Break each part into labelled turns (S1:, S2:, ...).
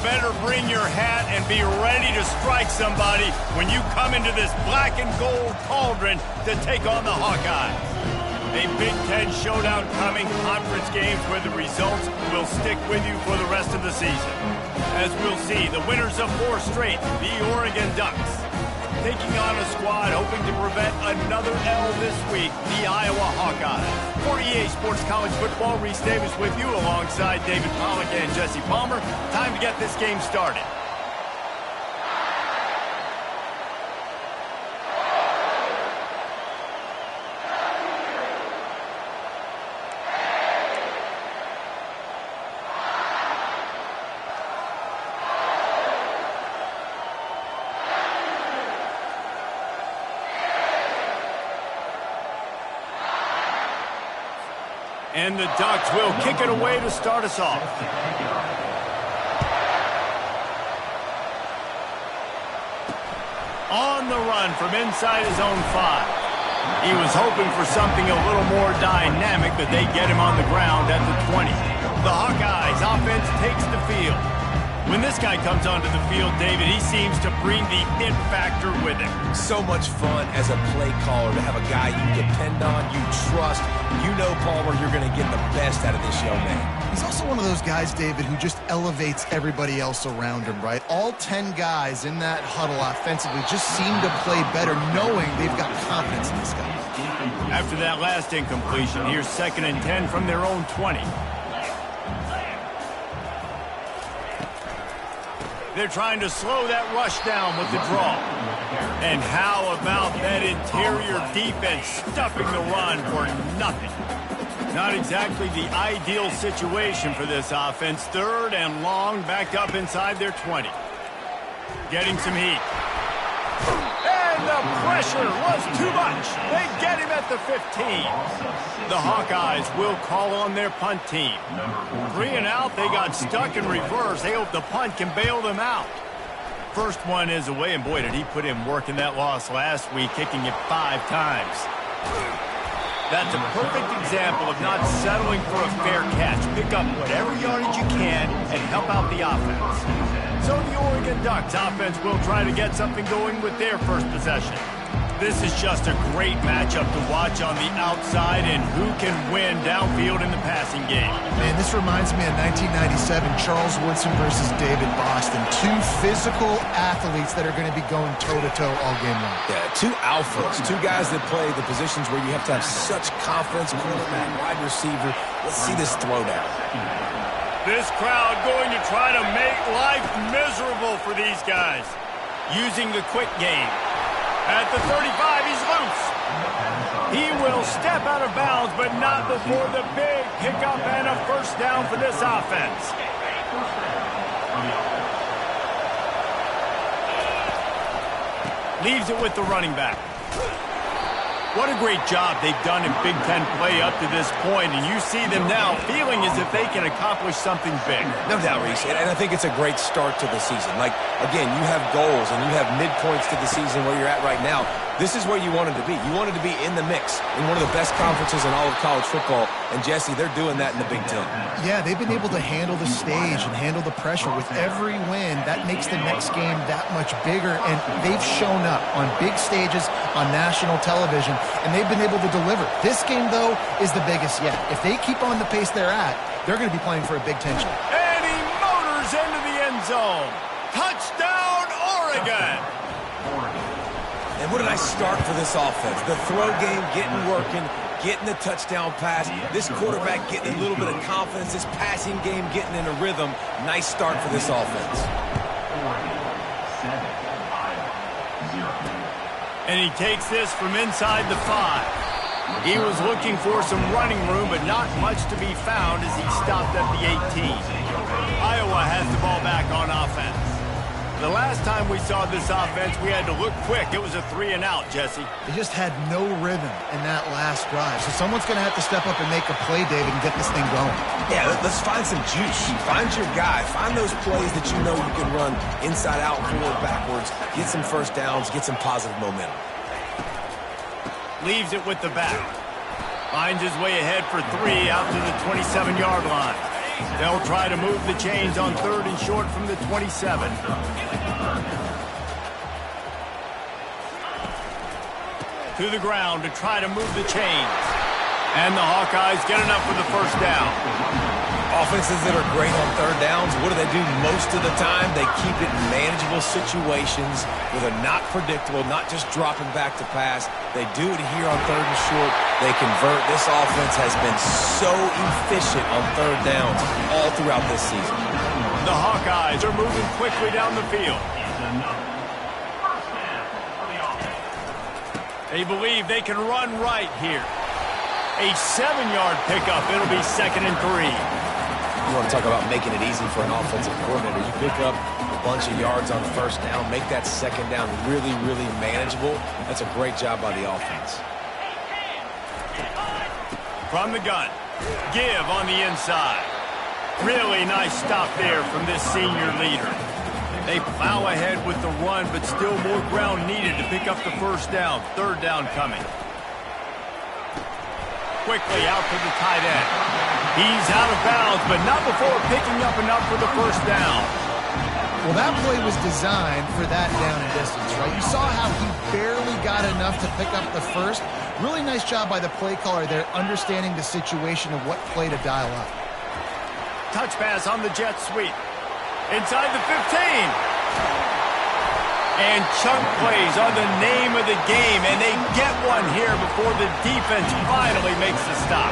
S1: better bring your hat and be ready to strike somebody when you come into this black and gold cauldron to take on the Hawkeyes. A Big Ten showdown coming, conference games where the results will stick with you for the rest of the season. As we'll see, the winners of 4 straight, the Oregon Ducks, taking on a squad hoping to prevent another L this week, the Iowa Hawkeyes. For EA Sports College Football, Reese Davis with you alongside David Pollack and Jesse Palmer. Time to get this game started. And the Ducks will kick it away to start us off. On the run from inside his own 5. He was hoping for something a little more dynamic, but they get him on the ground at the 20. The Hawkeyes offense takes the field. When this guy comes onto the field, David, he seems to bring the it factor with him.
S2: So much fun as a play caller to have a guy you depend on, you trust. You know, Palmer, you're going to get the best out of this young man.
S3: He's also one of those guys, David, who just elevates everybody else around him, right? All 10 guys in that huddle offensively just seem to play better knowing they've got confidence in this guy.
S1: After that last incompletion, here's 2nd and 10 from their own 20. They're trying to slow that rush down with the draw. And how about that interior defense stuffing the run for nothing? Not exactly the ideal situation for this offense. 3rd and long, backed up inside their 20. Getting some heat. And the pressure was too much. They get him at the 15. The Hawkeyes will call on their punt team. 3 and out, they got stuck in reverse. They hope the punt can bail them out. First one is away, and boy, did he put in work in that loss last week, kicking it 5 times. That's a perfect example of not settling for a fair catch. Pick up whatever yardage you can and help out the offense. So the Oregon Ducks offense will try to get something going with their first possession. This is just a great matchup to watch on the outside and who can win downfield in the passing game.
S3: Man, this reminds me of 1997, Charles Woodson versus David Boston. 2 physical athletes that are going to be going toe-to-toe all game long.
S2: Yeah, 2 alphas, 2 guys that play the positions where you have to have such confidence, quarterback, wide receiver. Let's see this throwdown.
S1: This crowd going to try to make life miserable for these guys. Using the quick game. At the 35, he's loose. He will step out of bounds, but not before the big pickup and a first down for this offense. Leaves it with the running back. What a great job they've done in Big Ten play up to this point, and you see them now feeling as if they can accomplish something big.
S2: No doubt, Reese, and I think it's a great start to the season. Like, again, you have goals and you have midpoints to the season where you're at right now. This is where you wanted to be. You wanted to be in the mix in one of the best conferences in all of college football, and Jesse, they're doing that in the Big Ten.
S3: Yeah, they've been able to handle the stage and handle the pressure. With every win, that makes the next game that much bigger, and they've shown up on big stages on national television, and they've been able to deliver. This game, though, is the biggest yet. If they keep on the pace they're at, they're going to be playing for a big tension.
S1: And he motors into the end zone. Touchdown, Oregon!
S2: And what a nice start for this offense. The throw game getting working, getting the touchdown pass. This quarterback getting a little bit of confidence. This passing game getting in a rhythm. Nice start for this offense.
S1: And he takes this from inside the 5. He was looking for some running room, but not much to be found as he stopped at the 18. Iowa has the ball back on offense. The last time we saw this offense, we had to look quick. It was a 3 and out, Jesse.
S3: They just had no rhythm in that last drive. So someone's going to have to step up and make a play, David, and get this thing going.
S2: Yeah, let's find some juice. Find your guy. Find those plays that you know you can run inside out, forward, backwards. Get some first downs. Get some positive momentum.
S1: Leaves it with the back. Finds his way ahead for 3 out to the 27-yard line. They'll try to move the chains on 3rd and short from the 27. To the ground to try to move the chains. And the Hawkeyes get enough for the first down.
S2: Offenses that are great on 3rd downs, what do? Most of the time, they keep it in manageable situations where they're not predictable, not just dropping back to pass. They do it here on 3rd and short. They convert. This offense has been so efficient on 3rd downs all throughout this season.
S1: The Hawkeyes are moving quickly down the field. They believe they can run right here. A 7-yard pickup. It'll be 2nd and 3.
S2: You want to talk about making it easy for an offensive coordinator. You pick up a bunch of yards on 1st down, make that 2nd down really, really manageable. That's a great job by the offense.
S1: From the gun, give on the inside. Really nice stop there from this senior leader. They plow ahead with the run, but still more ground needed to pick up the 1st down. 3rd down coming. Quickly out to the tight end. He's out of bounds, but not before picking up enough for the 1st down.
S3: Well, that play was designed for that down and distance, right? You saw how he barely got enough to pick up the 1st. Really nice job by the play caller there, understanding the situation of what play to dial up.
S1: Touch pass on the jet sweep. Inside the 15. And chunk plays are the name of the game, and they get one here before the defense finally makes the stop.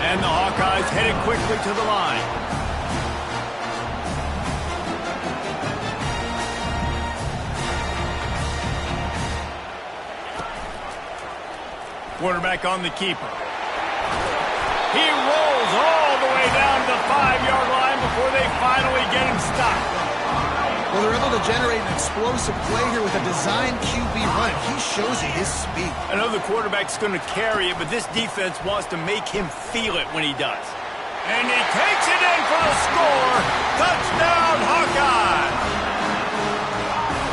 S1: And the Hawkeyes headed quickly to the line. Quarterback on the keeper. He rolls all the way down to the 5-yard line before they finally get him stopped.
S3: Well, they're able to generate an explosive play here with a designed QB run. He shows you his speed.
S1: I know the quarterback's going to carry it, but this defense wants to make him feel it when he does. And he takes it in for the score. Touchdown, Hawkeye!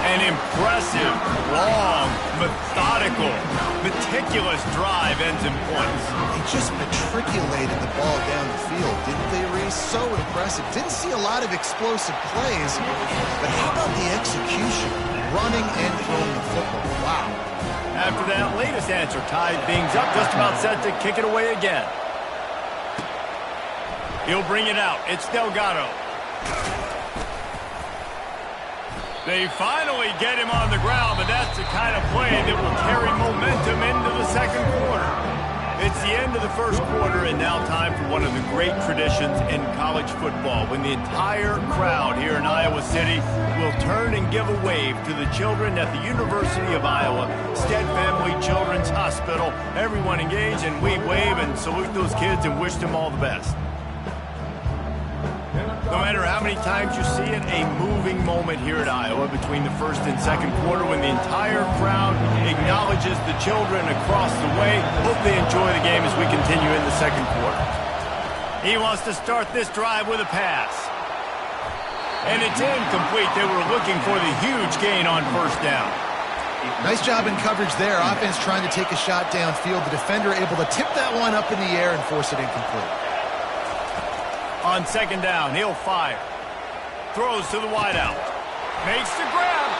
S1: An impressive, long, methodical, meticulous drive ends in points.
S3: They just matriculated the ball down the field, didn't they, Reese? So impressive. Didn't see a lot of explosive plays, but how about the execution? Running and throwing the football. Wow.
S1: After that latest answer, tied things up, just about set to kick it away again. He'll bring it out. It's Delgado. They finally get him on the ground, but that's the kind of play that will carry momentum into the 2nd quarter. It's the end of the 1st quarter, and now time for one of the great traditions in college football, when the entire crowd here in Iowa City will turn and give a wave to the children at the University of Iowa, Stead Family Children's Hospital. Everyone engage, and we wave and salute those kids and wish them all the best. No matter how many times you see it, a moving moment here at Iowa between the 1st and 2nd quarter when the entire crowd acknowledges the children across the way. Hope they enjoy the game as we continue in the 2nd quarter. He wants to start this drive with a pass. And it's incomplete. They were looking for the huge gain on 1st down.
S3: Nice job in coverage there. Offense trying to take a shot downfield. The defender able to tip that one up in the air and force it incomplete.
S1: On 2nd down, he'll fire. Throws to the wideout. Makes the grab.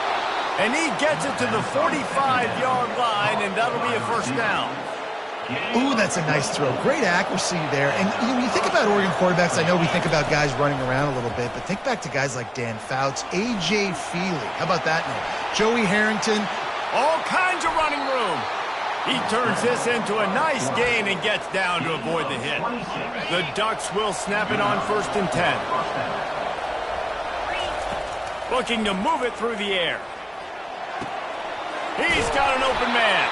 S1: And he gets it to the 45-yard line, and that'll be a 1st down.
S3: Ooh, that's a nice throw. Great accuracy there. And you think about Oregon quarterbacks, I know we think about guys running around a little bit, but think back to guys like Dan Fouts, A.J. Feely. How about that name? Joey Harrington.
S1: All kinds of running room. He turns this into a nice gain and gets down to avoid the hit. The Ducks will snap it on 1st and 10. Looking to move it through the air. He's got an open man.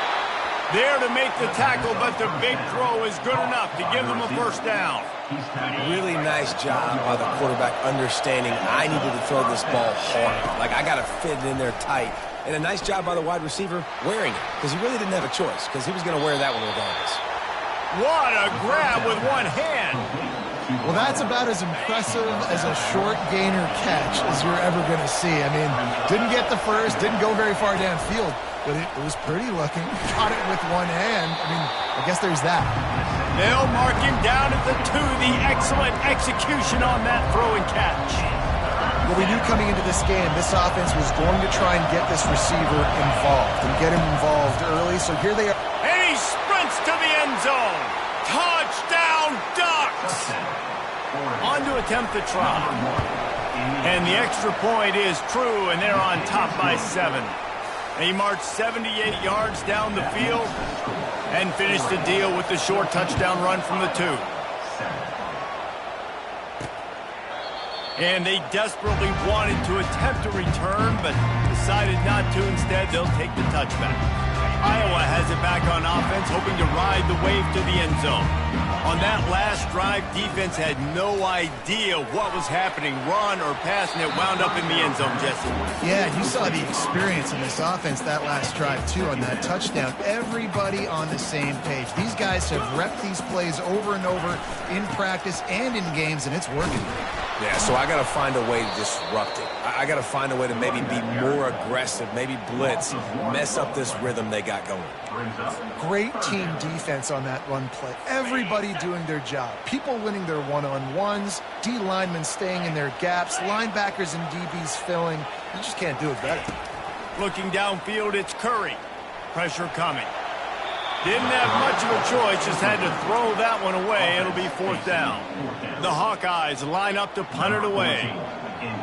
S1: There to make the tackle, but the big throw is good enough to give them a 1st down.
S2: Really nice job by the quarterback understanding I needed to throw this ball hard. Like, I got to fit it in there tight. And a nice job by the wide receiver wearing it, because he really didn't have a choice, because he was going to wear that one regardless.
S1: What a grab with one hand.
S3: Well, that's about as impressive as a short gainer catch as you're ever going to see. I mean, didn't get the 1st, didn't go very far downfield, but it was pretty looking. Got it with one hand. I mean, I guess there's that.
S1: They'll mark him down at the 2. The excellent execution on that throw and catch.
S3: Well, we knew coming into this game, this offense was going to try and get this receiver involved and get him involved early. So here they are.
S1: And he sprints to the end zone. Touchdown, Ducks! On to attempt the try. And the extra point is true, and they're on top by 7. He marched 78 yards down the field and finished the deal with the short touchdown run from the 2. And they desperately wanted to attempt a return, but decided not to. Instead, they'll take the touchback. Iowa has it back on offense, hoping to ride the wave to the end zone. On that last drive, defense had no idea what was happening, run or pass, and it wound up in the end zone, Jesse.
S3: Yeah, you saw the experience in this offense that last drive, too, on that touchdown. Everybody on the same page. These guys have repped these plays over and over in practice and in games, and it's working.
S2: Yeah, so I got to find a way to disrupt it. I got to find a way to maybe be more aggressive, maybe blitz, mess up this rhythm they got going.
S3: Great team defense on that run play. Everybody doing their job. People winning their one-on-ones, D linemen staying in their gaps, linebackers and DBs filling. You just can't do it better.
S1: Looking downfield, it's Curry. Pressure coming. Didn't have much of a choice, just had to throw that one away. It'll be 4th down. The Hawkeyes line up to punt it away.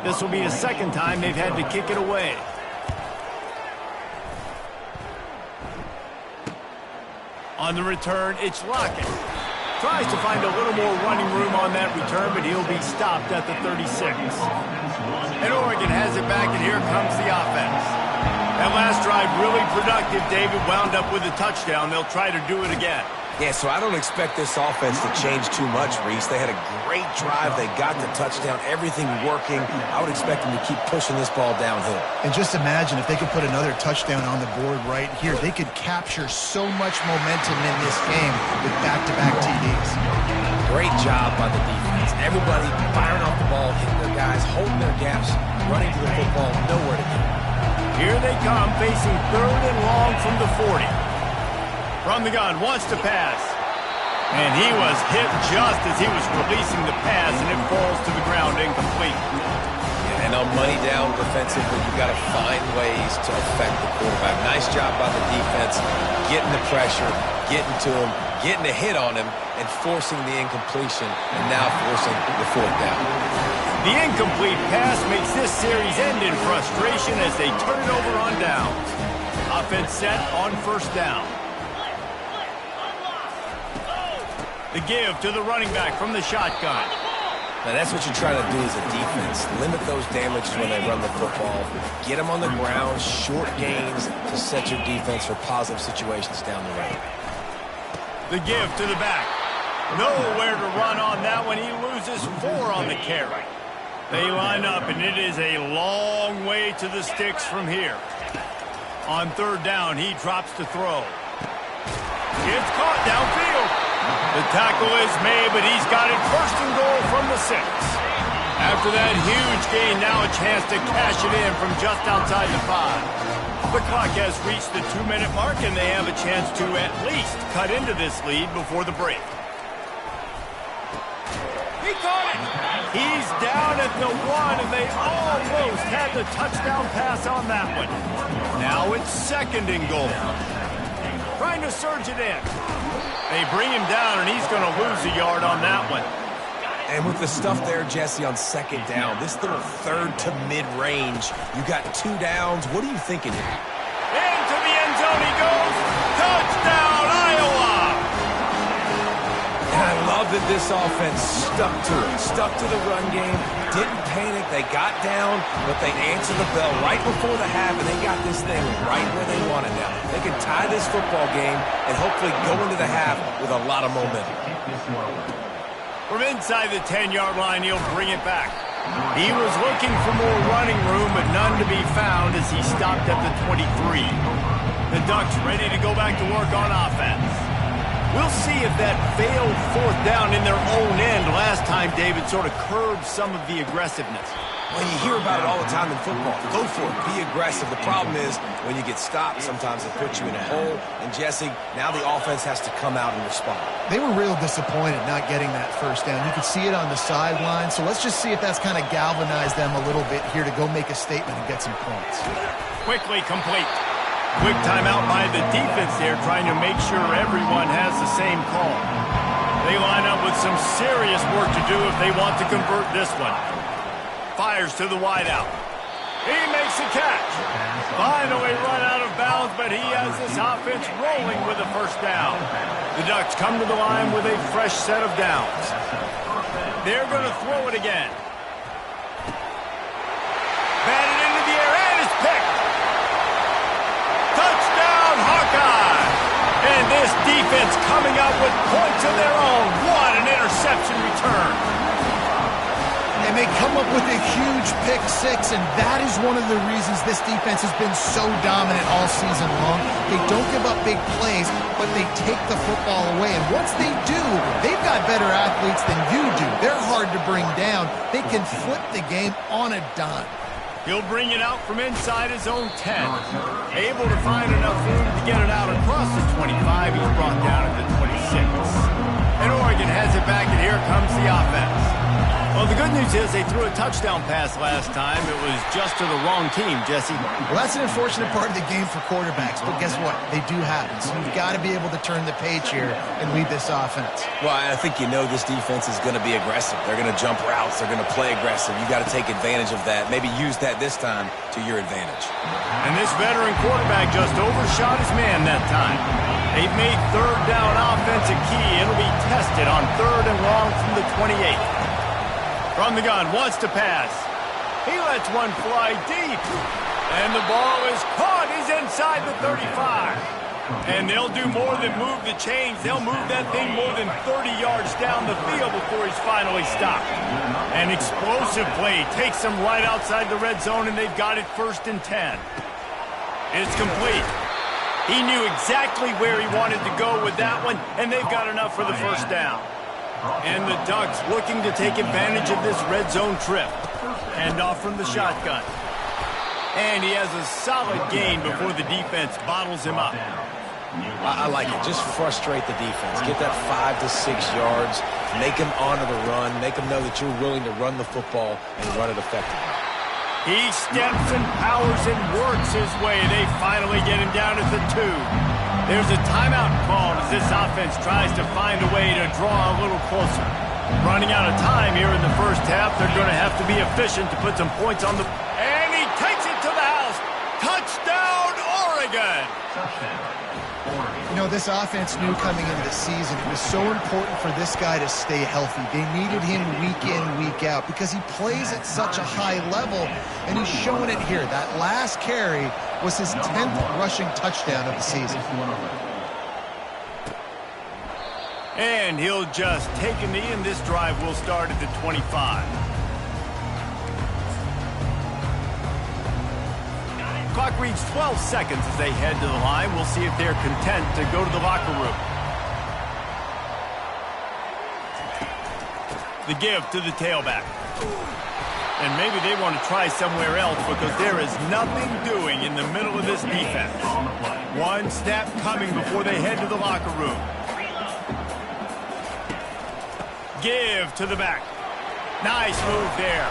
S1: This will be the second time they've had to kick it away. On the return, it's Lockett. Tries to find a little more running room on that return, but he'll be stopped at the 36. And Oregon has it back, and here comes the offense. That last drive really productive. David wound up with a touchdown. They'll try to do it again.
S2: Yeah, so I don't expect this offense to change too much, Reese. They had a great drive. They got the touchdown, everything working. I would expect them to keep pushing this ball downhill.
S3: And just imagine if they could put another touchdown on the board right here. They could capture so much momentum in this game with back-to-back TDs.
S2: Great job by the defense. Everybody firing off the ball, hitting their guys, holding their gaps, running to the football, nowhere to go.
S1: Here they come, facing 3rd and long from the 40. From the gun, wants to pass. And he was hit just as he was releasing the pass, and it falls to the ground incomplete.
S2: Yeah, and on money down defensively, you've got to find ways to affect the quarterback. Nice job by the defense, getting the pressure, getting to him, getting a hit on him, and forcing the incompletion, and now forcing the 4th down.
S1: The incomplete pass makes this series end in frustration as they turn it over on downs. Offense set on 1st down. The give to the running back from the shotgun.
S2: Now that's what you're trying to do as a defense. Limit those damages when they run the football. Get them on the ground, short gains to set your defense for positive situations down the road.
S1: The give to the back. Nowhere to run on that one. He loses 4 on the carry. They line up, and it is a long way to the sticks from here. On 3rd down, he drops to throw. It's caught downfield. The tackle is made, but he's got it 1st and goal from the 6. After that huge gain, now a chance to cash it in from just outside the 5. The clock has reached the 2-minute mark, and they have a chance to at least cut into this lead before the break. He caught it! He's down at the 1, and they almost had the touchdown pass on that one. Now it's 2nd and goal. Trying to surge it in. They bring him down, and he's going to lose a yard on that one.
S2: And with the stuff there, Jesse, on 2nd down, this little 3rd to mid-range, you got 2 downs. What are you thinking here?
S1: Into the end zone he goes. Touchdown, Iowa!
S2: And I love that this offense stuck to it, stuck to the run game, didn't panic. They got down, but they answered the bell right before the half, and they got this thing right where they want it now. They can tie this football game and hopefully go into the half with a lot of momentum.
S1: From inside the 10-yard line, he'll bring it back. He was looking for more running room, but none to be found as he stopped at the 23. The Ducks ready to go back to work on offense. We'll see if that failed fourth down in their own end last time, David, sort of curbed some of the aggressiveness.
S2: Well, you hear about it all the time in football. Go for it. Be aggressive. The problem is when you get stopped, sometimes it puts you in a hole. And, Jesse, now the offense has to come out and respond.
S3: They were real disappointed not getting that first down. You could see it on the sideline. So let's just see if that's kind of galvanized them a little bit here to go make a statement and get some points.
S1: Quickly complete. Quick timeout by the defense there, trying to make sure everyone has the same call. They line up with some serious work to do if they want to convert this one. Fires to the wideout. He makes a catch. Finally run out of bounds, but he has this offense rolling with a first down. The Ducks come to the line with a fresh set of downs. They're going to throw it again. Batted into the air, and it's picked. Touchdown, Hawkeye! And this defense coming up with points of their own. What an interception return.
S3: And they come up with a huge pick six, and that is one of the reasons this defense has been so dominant all season long. They don't give up big plays, but they take the football away. And once they do, they've got better athletes than you do. They're hard to bring down. They can flip the game on a dime.
S1: He'll bring it out from inside his own 10. Able to find enough room to get it out across the 25. He's brought down at the 26. And Oregon has it back, and here comes the offense. Well, the good news is they threw a touchdown pass last time. It was just to the wrong team, Jesse.
S3: Well, that's an unfortunate part of the game for quarterbacks, but guess what? They do happen. So you've got to be able to turn the page here and lead this offense.
S2: Well, I think you know this defense is going to be aggressive. They're going to jump routes. They're going to play aggressive. You got to take advantage of that. Maybe use that this time to your advantage.
S1: And this veteran quarterback just overshot his man that time. They've made third down offense a key. It'll be tested on 3rd and long from the 28. From the gun, wants to pass. He lets one fly deep. And the ball is caught. He's inside the 35. And they'll do more than move the chains. They'll move that thing more than 30 yards down the field before he's finally stopped. An explosive play takes them right outside the red zone, and they've got it 1st and 10. It's complete. He knew exactly where he wanted to go with that one, and they've got enough for the first down. And the Ducks looking to take advantage of this red zone trip. Hand off from the shotgun. And he has a solid gain before the defense bottles him up.
S2: I like it. Just frustrate the defense. Get that 5 to 6 yards. Make them honor the run. Make them know that you're willing to run the football and run it effectively.
S1: He steps and powers and works his way. They finally get him down at the 2. There's a timeout called as this offense tries to find a way to draw a little closer. Running out of time here in the first half. They're going to have to be efficient to put some points on the... And he takes it to the house. Touchdown, Oregon!
S3: You know, this offense knew coming into the season it was so important for this guy to stay healthy. They needed him week in, week out because he plays at such a high level, and he's showing it here. That last carry was his 10th rushing touchdown of the season.
S1: And he'll just take a knee, and this drive will start at the 25. Clock reads 12 seconds as they head to the line. We'll see if they're content to go to the locker room. The give to the tailback. And maybe they want to try somewhere else because there is nothing doing in the middle of this defense. One snap coming before they head to the locker room. Give to the back. Nice move there.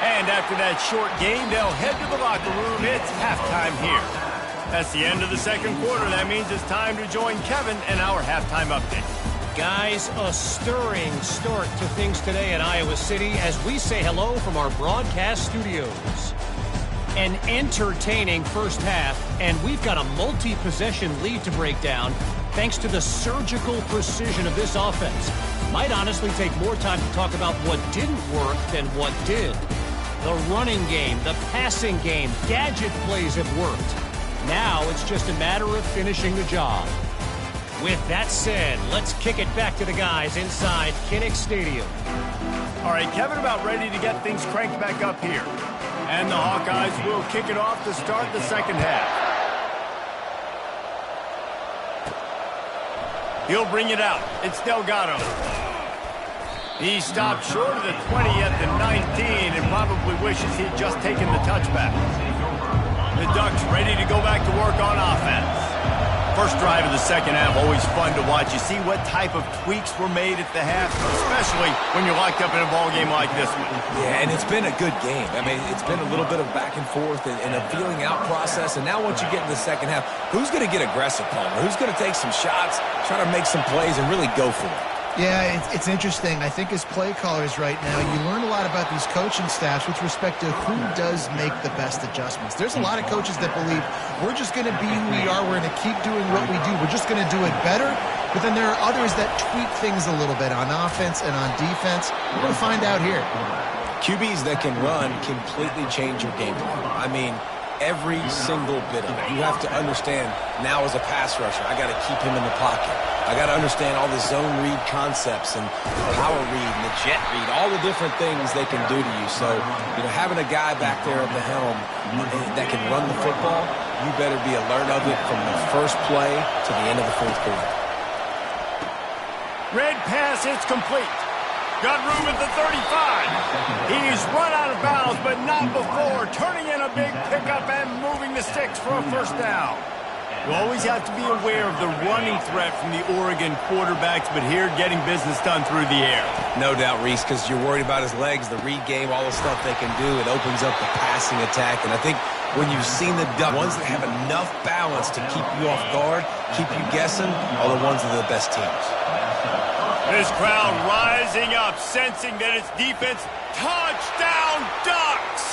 S1: And after that short game, they'll head to the locker room. It's halftime here. That's the end of the second quarter. That means it's time to join Kevin in our halftime update.
S4: Guys, a stirring start to things today in Iowa City as we say hello from our broadcast studios. An entertaining first half, and we've got a multi-possession lead to break down thanks to the surgical precision of this offense. Might honestly take more time to talk about what didn't work than what did. The running game, the passing game, gadget plays have worked. Now it's just a matter of finishing the job. With that said, let's kick it back to the guys inside Kinnick Stadium.
S1: All right, Kevin, about ready to get things cranked back up here. And the Hawkeyes will kick it off to start the second half. He'll bring it out. It's Delgado. He stopped short of the 20 at the 19 and probably wishes he'd just taken the touchback. The Ducks ready to go back to work on offense. First drive of the second half, always fun to watch. You see what type of tweaks were made at the half, especially when you're locked up in a ball game like this one.
S2: Yeah, and it's been a good game. I mean, it's been a little bit of back and forth and a feeling out process. And now once you get in the second half, who's going to get aggressive, Palmer? Who's going to take some shots, try to make some plays, and really go for it?
S3: Yeah, it's interesting. I think as play callers right now, you learn a lot about these coaching staffs with respect to who does make the best adjustments. There's a lot of coaches that believe we're just going to be who we are. We're going to keep doing what we do. We're just going to do it better. But then there are others that tweak things a little bit on offense and on defense. We're going to find out here.
S2: QBs that can run completely change your game plan. I mean, every single bit of it. You have to understand now as a pass rusher, I got to keep him in the pocket. I got to understand all the zone read concepts and the power read and the jet read, all the different things they can do to you. So, having a guy back there at the helm that can run the football, you better be alert of it from the first play to the end of the fourth quarter.
S1: Red pass, it's complete. Got room at the 35. He's run out of bounds, but not before. Turning in a big pickup and moving the sticks for a first down. You always have to be aware of the running threat from the Oregon quarterbacks, but here getting business done through the air.
S2: No doubt, Reese, because you're worried about his legs, the read game, all the stuff they can do. It opens up the passing attack, and I think when you've seen the ones that have enough balance to keep you off guard, keep you guessing, are the ones that are the best teams.
S1: This crowd rising up, sensing that it's defense. Touchdown, Ducks!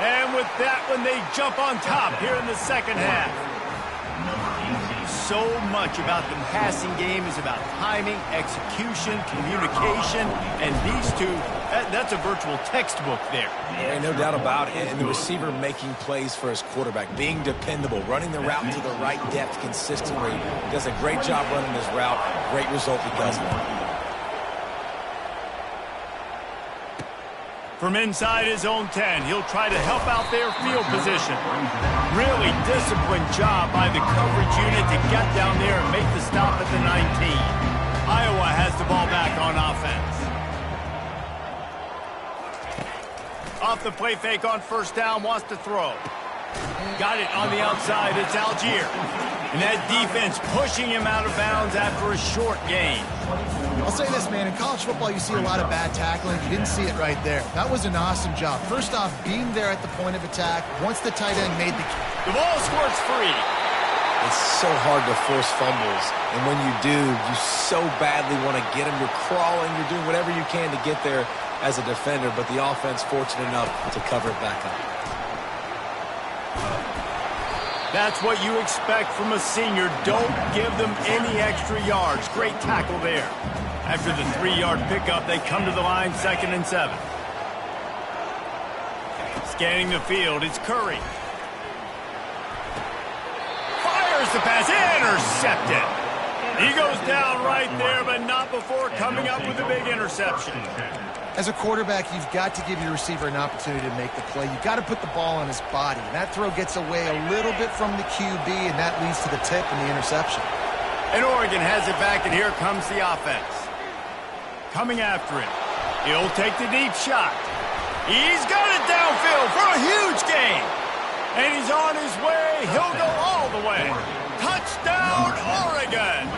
S1: And with that one, they jump on top here in the second half. So much about the passing game is about timing, execution, communication, and these two, that's a virtual textbook there.
S2: There ain't no doubt about it. And the receiver making plays for his quarterback, being dependable, running the route to the right depth consistently. He does a great job running his route. Great result because of it.
S1: From inside his own 10, he'll try to help out their field position. Really disciplined job by the coverage unit to get down there and make the stop at the 19. Iowa has the ball back on offense. Off the play fake on first down, wants to throw. Got it on the outside, it's Algier. And that defense pushing him out of bounds after a short gain.
S3: I'll say this, man. In college football, you see a lot of bad tackling. You didn't see it right there. That was an awesome job. First off, being there at the point of attack. Once the tight end made
S1: the ball squirts free.
S2: It's so hard to force fumbles. And when you do, you so badly want to get them. You're crawling. You're doing whatever you can to get there as a defender. But the offense fortunate enough to cover it back up.
S1: That's what you expect from a senior. Don't give them any extra yards. Great tackle there. After the 3-yard pickup, they come to the line, 2nd and 7. Scanning the field, it's Curry. Fires the pass, intercepted. He goes down right there, but not before coming up with a big interception.
S3: As a quarterback, you've got to give your receiver an opportunity to make the play. You've got to put the ball on his body. And that throw gets away a little bit from the QB, and that leads to the tip and the interception.
S1: And Oregon has it back, and here comes the offense. Coming after him. He'll take the deep shot. He's got it downfield for a huge gain. And he's on his way. He'll go all the way. Touchdown, Oregon!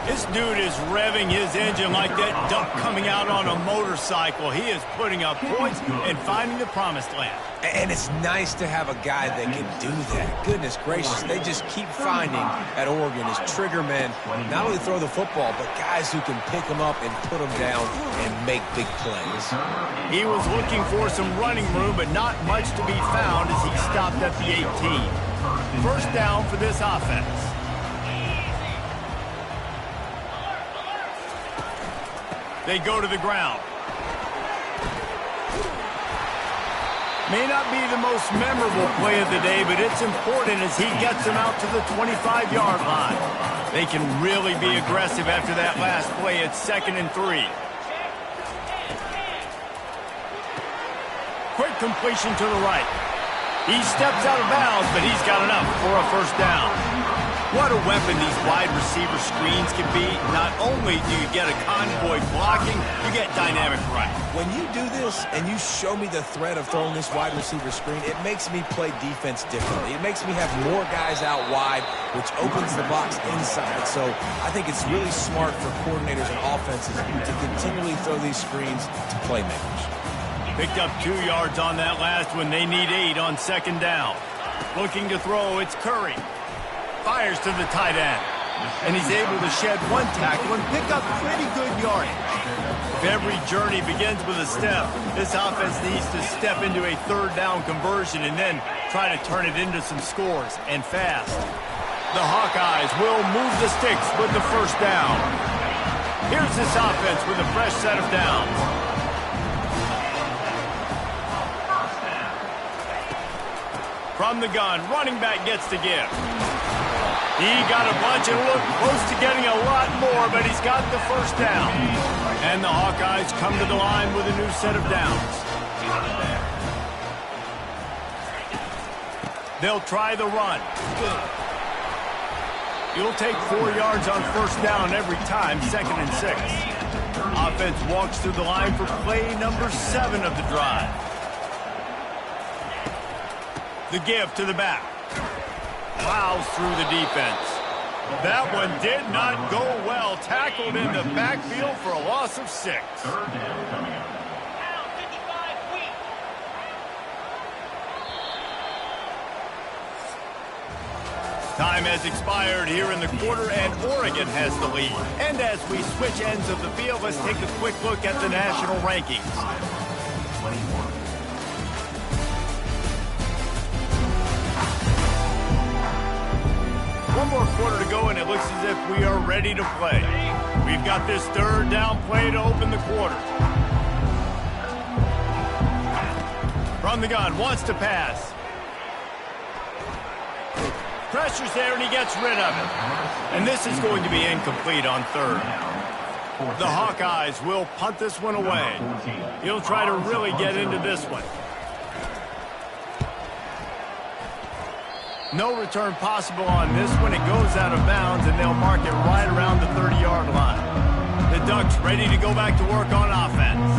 S1: This dude is revving his engine like that duck coming out on a motorcycle. He is putting up points and finding the promised land.
S2: And it's nice to have a guy that can do that. Goodness gracious, they just keep finding at Oregon is trigger men, not only throw the football, but guys who can pick them up and put them down and make big plays.
S1: He was looking for some running room, but not much to be found as he stopped at the 18. First down for this offense. They go to the ground. May not be the most memorable play of the day, but it's important as he gets them out to the 25-yard line. They can really be aggressive after that last play. It's 2nd and 3. Quick completion to the right. He steps out of bounds, but he's got enough for a first down. What a weapon these wide receiver screens can be. Not only do you get a convoy blocking, you get dynamic running.
S2: When you do this and you show me the threat of throwing this wide receiver screen, it makes me play defense differently. It makes me have more guys out wide, which opens the box inside. So I think it's really smart for coordinators and offenses to continually throw these screens to playmakers.
S1: Picked up 2 yards on that last one. They need 8 on second down. Looking to throw, it's Curry. Fires to the tight end. And he's able to shed 1 tackle and pick up pretty good yardage. If every journey begins with a step, this offense needs to step into a third down conversion and then try to turn it into some scores, and fast. The Hawkeyes will move the sticks with the first down. Here's this offense with a fresh set of downs. From the gun, running back gets to give. He got a bunch and looked close to getting a lot more, but he's got the first down. And the Hawkeyes come to the line with a new set of downs. They'll try the run. You'll take 4 yards on first down every time, 2nd and 6. Offense walks through the line for play number 7 of the drive. The give to the back. Plows through the defense. That one did not go well. Tackled in the backfield for a loss of 6. Time has expired here in the quarter, and Oregon has the lead. And as we switch ends of the field, let's take a quick look at the national rankings. One more quarter to go, and it looks as if we are ready to play. We've got this third down play to open the quarter. From the gun, wants to pass. Pressure's there, and he gets rid of it. And this is going to be incomplete on third. The Hawkeyes will punt this one away. He'll try to really get into this one. No return possible on this one. It goes out of bounds, and they'll mark it right around the 30-yard line. The Ducks ready to go back to work on offense.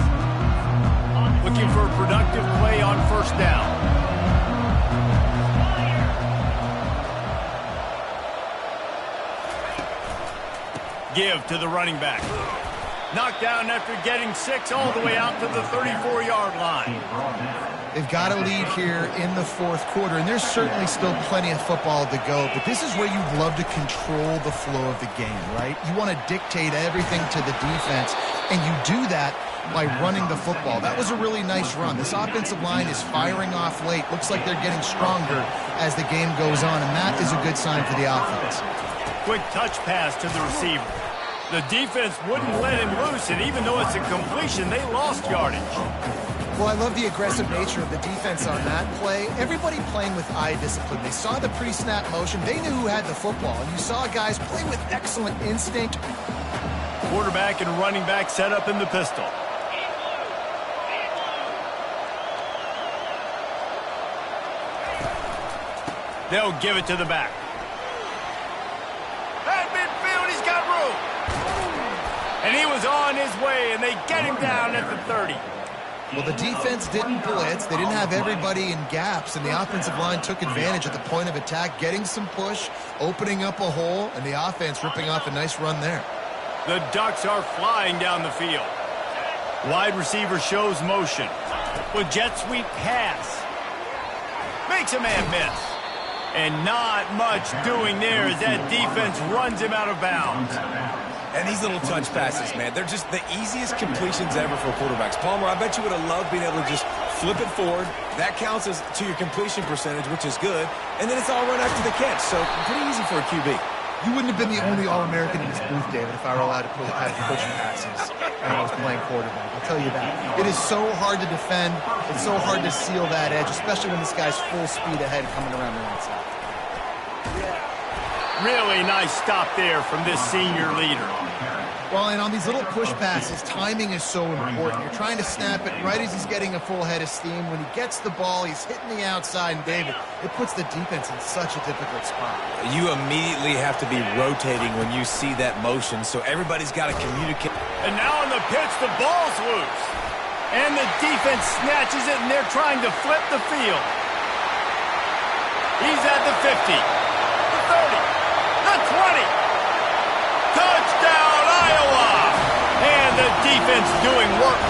S1: Looking for a productive play on first down. Give to the running back. Knocked down after getting 6 all the way out to the 34-yard line.
S3: They've got a lead here in the fourth quarter, and there's certainly still plenty of football to go, but this is where you'd love to control the flow of the game, right? You want to dictate everything to the defense, and you do that by running the football. That was a really nice run. This offensive line is firing off late. Looks like they're getting stronger as the game goes on, and that is a good sign for the offense.
S1: Quick touch pass to the receiver. The defense wouldn't let him loose, and even though it's a completion, they lost yardage.
S3: Well, I love the aggressive nature of the defense on that play. Everybody playing with eye discipline. They saw the pre-snap motion. They knew who had the football, and you saw guys play with excellent instinct.
S1: Quarterback and running back set up in the pistol. They'll give it to the back. At midfield, he's got room. And he was on his way, and they get him down at the 30.
S3: Well, the defense didn't blitz. They didn't have everybody in gaps, and the offensive line took advantage at the point of attack, getting some push, opening up a hole, and the offense ripping off a nice run there.
S1: The Ducks are flying down the field. Wide receiver shows motion. With jet sweep pass. Makes a man miss. And not much doing there as that defense runs him out of bounds.
S2: And these little touch passes, man, they're just the easiest completions ever for quarterbacks. Palmer, I bet you would have loved being able to just flip it forward. That counts as to your completion percentage, which is good. And then it's all run after the catch, so pretty easy for a QB.
S3: You wouldn't have been the only All-American in this booth, David, if I were allowed to pull out pushing passes when I was playing quarterback. I'll tell you that. It is so hard to defend. It's so hard to seal that edge, especially when this guy's full speed ahead coming around the outside.
S1: Really nice stop there from this senior leader.
S3: Well, and on these little push passes, timing is so important. You're trying to snap it right as he's getting a full head of steam. When he gets the ball, he's hitting the outside, and David, it puts the defense in such a difficult spot.
S2: You immediately have to be rotating when you see that motion, so everybody's got to communicate.
S1: And now on the pitch, the ball's loose. And the defense snatches it, and they're trying to flip the field. He's at the 50, the 30, the 20. Touchdown, Iowa! And the defense doing work.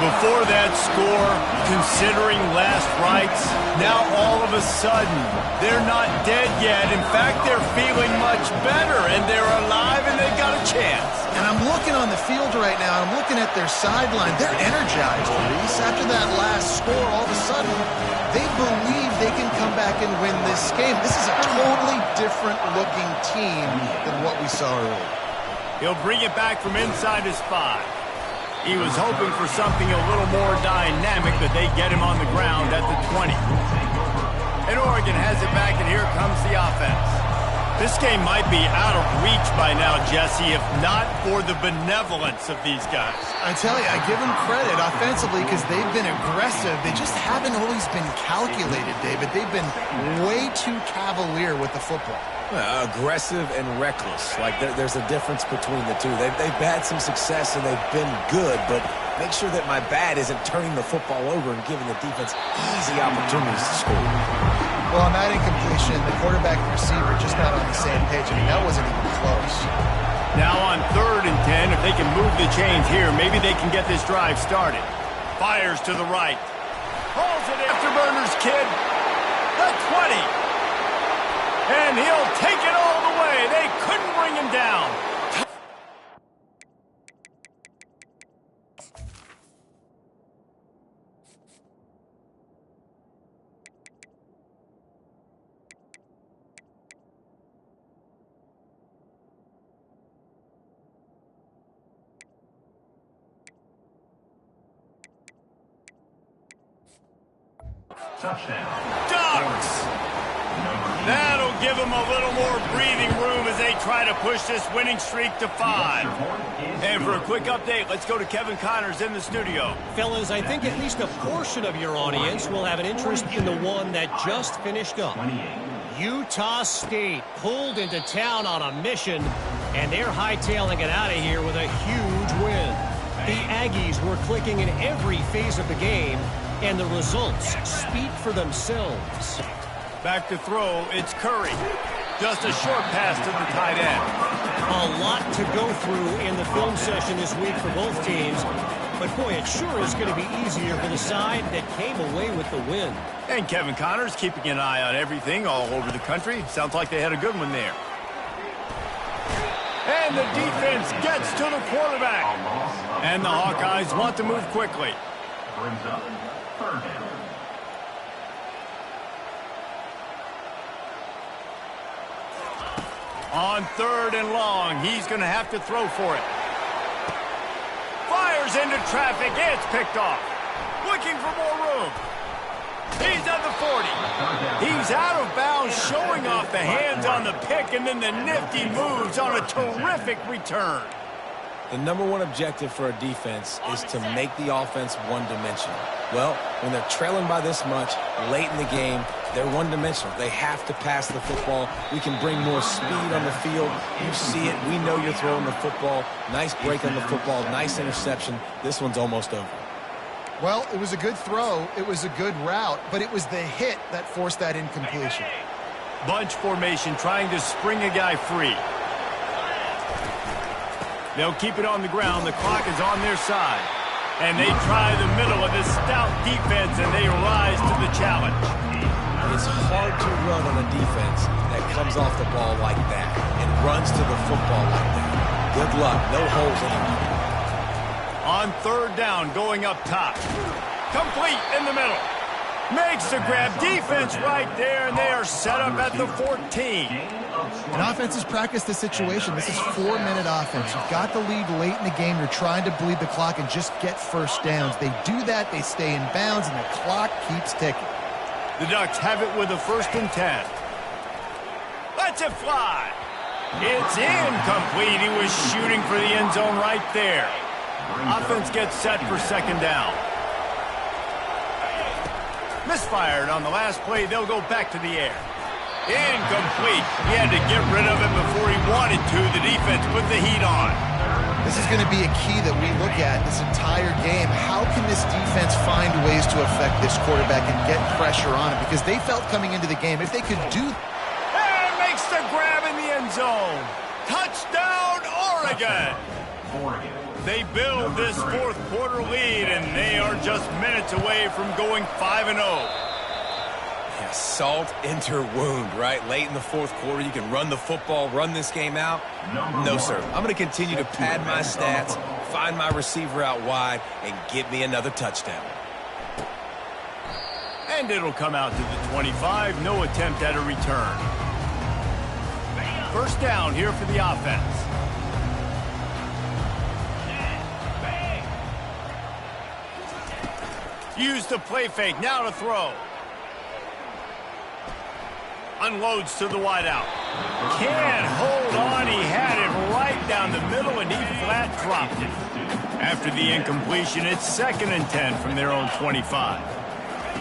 S1: Before that score, considering last rites, now all of a sudden, they're not dead yet. In fact, they're feeling much better, and they're alive, and they've got a chance.
S3: And I'm looking on the field right now, and I'm looking at their sideline. They're energized, Reese. After that last score, all of a sudden, they believe they can come back and win this game. This is a totally different-looking team than what we saw earlier.
S1: He'll bring it back from inside his 5. He was hoping for something a little more dynamic, but they get him on the ground at the 20. And Oregon has it back, and here comes the offense. This game might be out of reach by now, Jesse, if not for the benevolence of these guys.
S3: I tell you, I give them credit offensively because they've been aggressive. They just haven't always been calculated, David. They've been way too cavalier with the football.
S2: Aggressive and reckless. Like, there's a difference between the two. They've had some success, and they've been good, but make sure that my bad isn't turning the football over and giving the defense easy opportunities to score.
S3: Well, on that incompletion, the quarterback and receiver just not on the same page. I mean, that wasn't even close.
S1: Now on 3rd and 10, if they can move the chains here, maybe they can get this drive started. Fires to the right. Pulls it afterburners, kid. The 20. And he'll take it all the way. They couldn't bring him down. Ducks! That'll give them a little more breathing room as they try to push this winning streak to 5. And for a quick update, let's go to Kevin Connors in the studio.
S4: Fellas, I think at least a portion of your audience will have an interest in the one that just finished up. Utah State pulled into town on a mission, and they're hightailing it out of here with a huge win. The Aggies were clicking in every phase of the game, and the results speak for themselves.
S1: Back to throw, it's Curry. Just a short pass to the tight end.
S4: A lot to go through in the film session this week for both teams. But boy, it sure is going to be easier for the side that came away with the win.
S1: And Kevin Connors keeping an eye on everything all over the country. Sounds like they had a good one there. And the defense gets to the quarterback. And the Hawkeyes want to move quickly.
S5: Brings up 3rd down.
S1: On 3rd and long, he's going to have to throw for it. Fires into traffic. It's picked off. Looking for more room. He's at the 40. He's out of bounds, showing off the hands on the pick, and then the nifty moves on a terrific return.
S2: The number one objective for a defense is to make the offense one-dimensional. Well, when they're trailing by this much, late in the game, they're one-dimensional. They have to pass the football. We can bring more speed on the field. You see it. We know you're throwing the football. Nice break on the football. Nice interception. This one's almost over.
S3: Well, it was a good throw. It was a good route, but it was the hit that forced that incompletion.
S1: Bunch formation trying to spring a guy free. They'll keep it on the ground. The clock is on their side. And they try the middle of this stout defense, and they rise to the challenge.
S2: It's hard to run on a defense that comes off the ball like that and runs to the football like that. Good luck. No holes anywhere.
S1: On 3rd down, going up top. Complete in the middle. Makes the grab. Defense right there, and they are set up at the 14.
S3: And offenses practice the situation. This is 4-minute offense. You've got the lead late in the game. You're trying to bleed the clock and just get first downs. They do that. They stay in bounds, and the clock keeps ticking.
S1: The Ducks have it with a 1st and 10. Let's it fly. It's incomplete. He was shooting for the end zone right there. Offense gets set for second down. Misfired on the last play. They'll go back to the air. Incomplete. He had to get rid of it before he wanted to. The defense put the heat on.
S3: This is going to be a key that we look at this entire game. How can this defense find ways to affect this quarterback and get pressure on him? Because they felt coming into the game, if they could do...
S1: And makes the grab in the end zone. Touchdown, Oregon. They build this fourth quarter lead, and they are just minutes away from going 5-0.
S2: Yeah, salt enter wound, right? Late in the fourth quarter, you can run the football, run this game out. No, sir. I'm going to continue to pad my stats, find my receiver out wide, and get me another touchdown.
S1: And it'll come out to the 25. No attempt at a return. First down here for the offense. Use the play fake. Now to throw. Unloads to the wideout. Can't hold on. He had it right down the middle, and he flat dropped it. After the incompletion, it's 2nd and 10 from their own 25.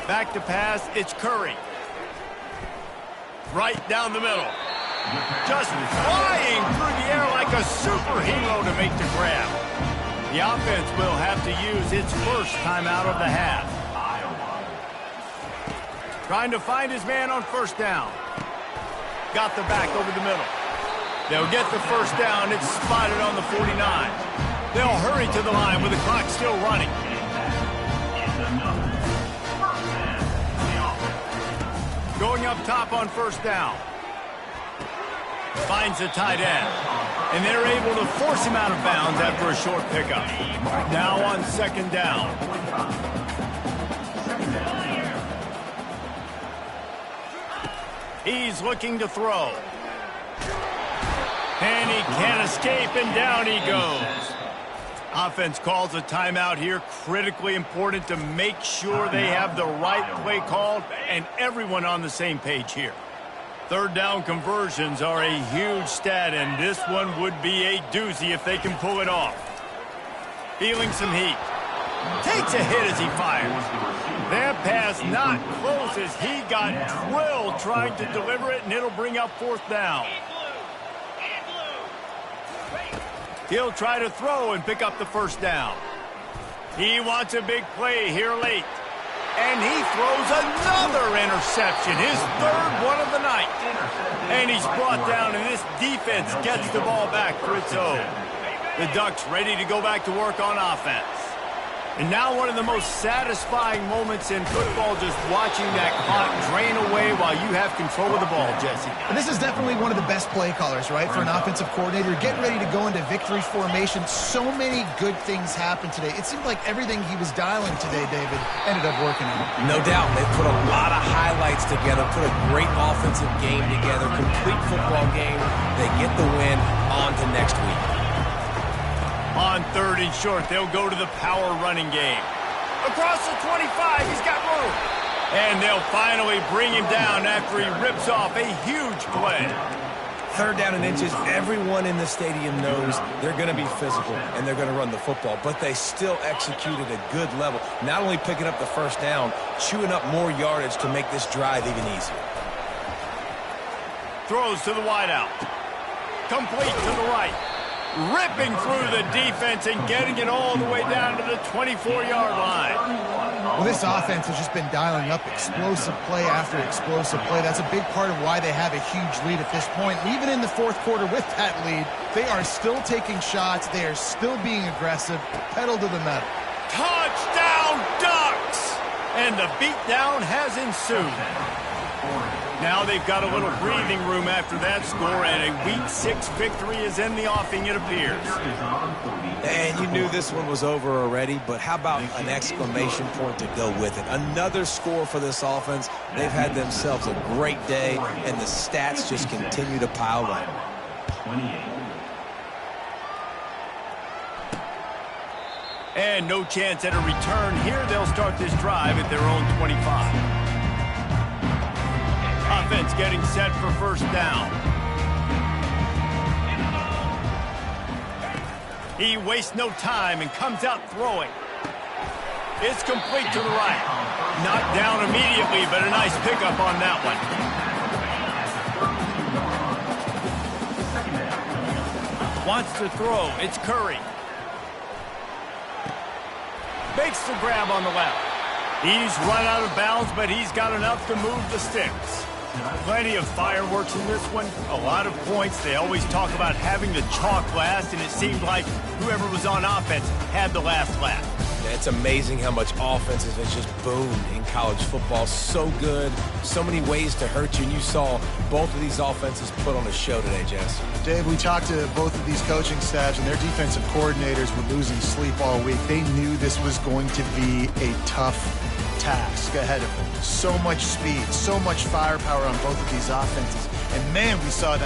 S1: Back to pass, it's Curry. Right down the middle. Just flying through the air like a superhero to make the grab. The offense will have to use its first timeout of the half. Trying to find his man on first down. Got the back over the middle. They'll get the first down. It's spotted on the 49. They'll hurry to the line with the clock still running. Going up top on first down. Finds the tight end. And they're able to force him out of bounds after a short pickup. Now on second down. He's looking to throw. And he can't escape, and down he goes. Offense calls a timeout here. Critically important to make sure they have the right play called and everyone on the same page here. Third down conversions are a huge stat, and this one would be a doozy if they can pull it off. Feeling some heat. Takes a hit as he fires. That pass not close as he got drilled trying to deliver it, and it'll bring up fourth down. He'll try to throw and pick up the first down. He wants a big play here late. And he throws another interception, his third one of the night. And he's brought down, and this defense gets the ball back for its own. The Ducks ready to go back to work on offense. And now one of the most satisfying moments in football, just watching that clock drain away while you have control of the ball, Jesse.
S3: And this is definitely one of the best play callers, right, for an offensive coordinator. Get ready to go into victory formation. So many good things happened today. It seemed like everything he was dialing today, David, ended up working out.
S2: No doubt. They put a lot of highlights together, put a great offensive game together, complete football game. They get the win. On to next week.
S1: On third and short, they'll go to the power running game. Across the 25, he's got room. And they'll finally bring him down after he rips off a huge play.
S2: Third down and inches, everyone in the stadium knows they're going to be physical and they're going to run the football, but they still executed a good level. Not only picking up the first down, chewing up more yardage to make this drive even easier.
S1: Throws to the wideout. Complete to the right. Ripping through the defense and getting it all the way down to the 24-yard line.
S3: Well, this offense has just been dialing up explosive play after explosive play. That's a big part of why they have a huge lead at this point. Even in the fourth quarter with that lead, they are still taking shots. They are still being aggressive. Pedal to the metal.
S1: Touchdown, Ducks! And the beatdown has ensued. Now they've got a little breathing room after that score, and a Week 6 victory is in the offing, it appears.
S2: And you knew this one was over already, but how about an exclamation point to go with it? Another score for this offense. They've had themselves a great day, and the stats just continue to pile up.
S5: 28.
S1: And no chance at a return here. They'll start this drive at their own 25. Offense getting set for first down. He wastes no time and comes out throwing. It's complete to the right. Knocked down immediately, but a nice pickup on that one. Wants to throw. It's Curry. Makes the grab on the left. He's run out of bounds, but he's got enough to move the sticks. Plenty of fireworks in this one. A lot of points. They always talk about having the chalk last, and it seemed like whoever was on offense had the last laugh.
S2: Yeah, it's amazing how much offenses has just boomed in college football. So good. So many ways to hurt you. And you saw both of these offenses put on a show today, Jess.
S3: Dave, we talked to both of these coaching staffs, and their defensive coordinators were losing sleep all week. They knew this was going to be a tough task ahead of them. So much speed, so much firepower on both of these offenses. And, man, we saw that